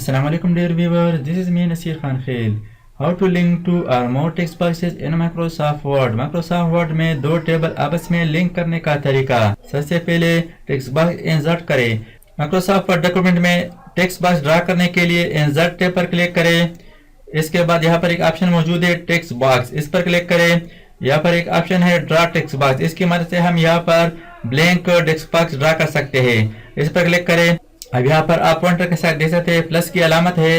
Assalamualaikum dear viewers, this is me Nasir Khan Khail. How to link two or more text boxes in Microsoft Word. Microsoft Word में दो table आपस में link करने का तरीका। सबसे पहले टेक्स्ट बॉक्स इंसर्ट करें। Microsoft Word डॉक्यूमेंट में टेक्स्ट बॉक्स ड्रा करने के लिए इंसर्ट टैब पर क्लिक करें। इसके बाद यहाँ पर एक ऑप्शन मौजूद है टेक्स्ट बॉक्स, इस पर क्लिक करें। यहाँ पर एक ऑप्शन है ड्रा टेक्स्ट बॉक्स, इसकी मदद से हम यहाँ पर ब्लैंक टेक्स्ट बॉक्स ड्रा कर सकते हैं। इस पर क्लिक करें। अब यहाँ पर आप पॉइंटर के साथ देख सकते हैं प्लस की अलामत है,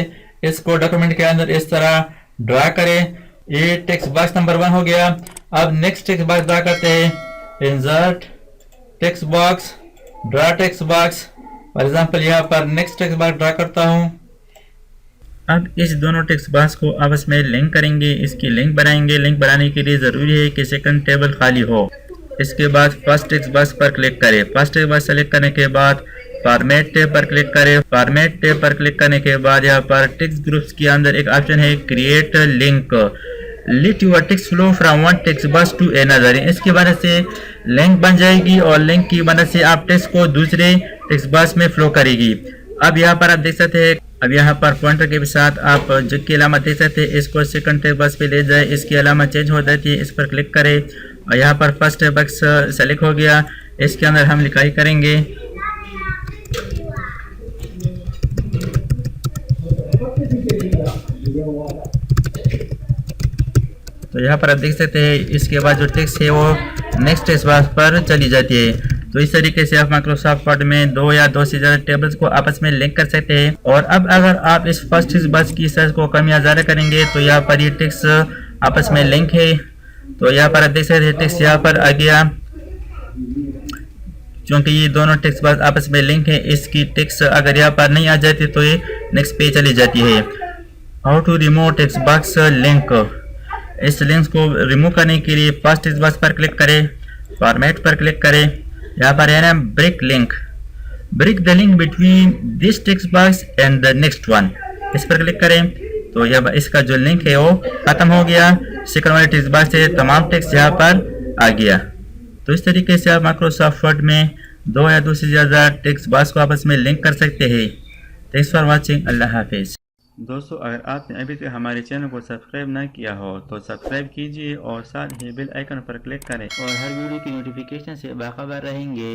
इसको डॉक्यूमेंट के अंदर इस तरह ड्रा करें। ये टेक्स्ट बॉक्स नंबर 1 हो गया। अब नेक्स्ट टेक्स्ट बॉक्स ड्रा करते हैं। Insert text box, draw text box. For example यहाँ पर नेक्स्ट टेक्स्ट बॉक्स ड्रा करता हूँ। अब इस दोनों टेक्स्ट बॉक्स को आपस में लिंक करेंगे, इसकी लिंक बनाएंगे। लिंक बनाने के लिए ज़रूरी है कि सेकंड टेबल खाली हो। इसके बाद फर्स्ट टेक्स्ट बॉक्स पर क्लिक करें। फर्स्ट टेक्स्ट बॉक्स सेलेक्ट करने के बाद फॉर्मेट टैब पर क्लिक करें। फॉर्मेट टैब पर क्लिक करने के बाद यहाँ पर टेक्स्ट ग्रुप्स के अंदर एक ऑप्शन है create link. Let your text flow from one text box to another. इसकी मदद से लिंक बन जाएगी और लिंक की मदद से आप टेक्स्ट को दूसरे टेक्स्ट बॉक्स में फ्लो करेगी। अब यहाँ पर आप देख सकते हैं, अब यहाँ पर पॉइंटर के साथ आप जो की अलामत देख सकते हैं, इसको सेकंड टेक्स्ट बॉक्स पे ले जाए, इसकी अलामत चेंज हो जाती है। इस पर क्लिक करें और यहाँ पर फर्स्ट टेक्स्ट बॉक्स सेलेक्ट हो गया। इसके अंदर हम लिखाई करेंगे। तो यहाँ पर आप देख सकते हैं, इसके बाद जो टेक्स्ट है वो नेक्स्ट टेक्स्ट बॉक्स पर चली जाती है। तो इस तरीके से आप माइक्रोसॉफ्ट वर्ड में 2 या 2 से ज़्यादा टेबल्स को आपस में लिंक कर सकते हैं। और अब अगर आप इस फर्स्ट टेक्स्ट बॉक्स की साइज को कम या ज़्यादा करेंगे तो यहाँ पर ये टेक्स्ट आपस में लिंक है। तो यहाँ पर आप देख सकते हैं टेक्स्ट यहाँ पर आ गया, क्योंकि ये दोनों टेक्स्ट बॉक्स आपस में लिंक है। इसकी टेक्स्ट अगर यहाँ पर नहीं आ जाती तो ये नेक्स्ट पे चली जाती है। How to remove text box link. इस लिंक को रिमूव करने के लिए फर्स्ट टेक्स्ट बॉक्स पर क्लिक करें, फॉर्मेट पर क्लिक करें। यहाँ पर है ना break link, break the link between this text box and the next one. इस पर क्लिक करें तो यह इसका जो लिंक है वो खत्म हो गया। सेकंड वाले टेक्स्ट बॉक्स से तमाम टेक्स्ट यहाँ पर आ गया। तो इस तरीके से आप माइक्रोसॉफ्ट वर्ड में 2 या 2 से ज़्यादा टेक्स्ट बॉक्स को आपस में लिंक कर सकते हैं। Thanks for watching. अल्लाह हाफिज़। दोस्तों, अगर आपने अभी तक हमारे चैनल को सब्सक्राइब ना किया हो तो सब्सक्राइब कीजिए और साथ ही बेल आइकन पर क्लिक करें और हर वीडियो की नोटिफिकेशन से बाखबर रहेंगे।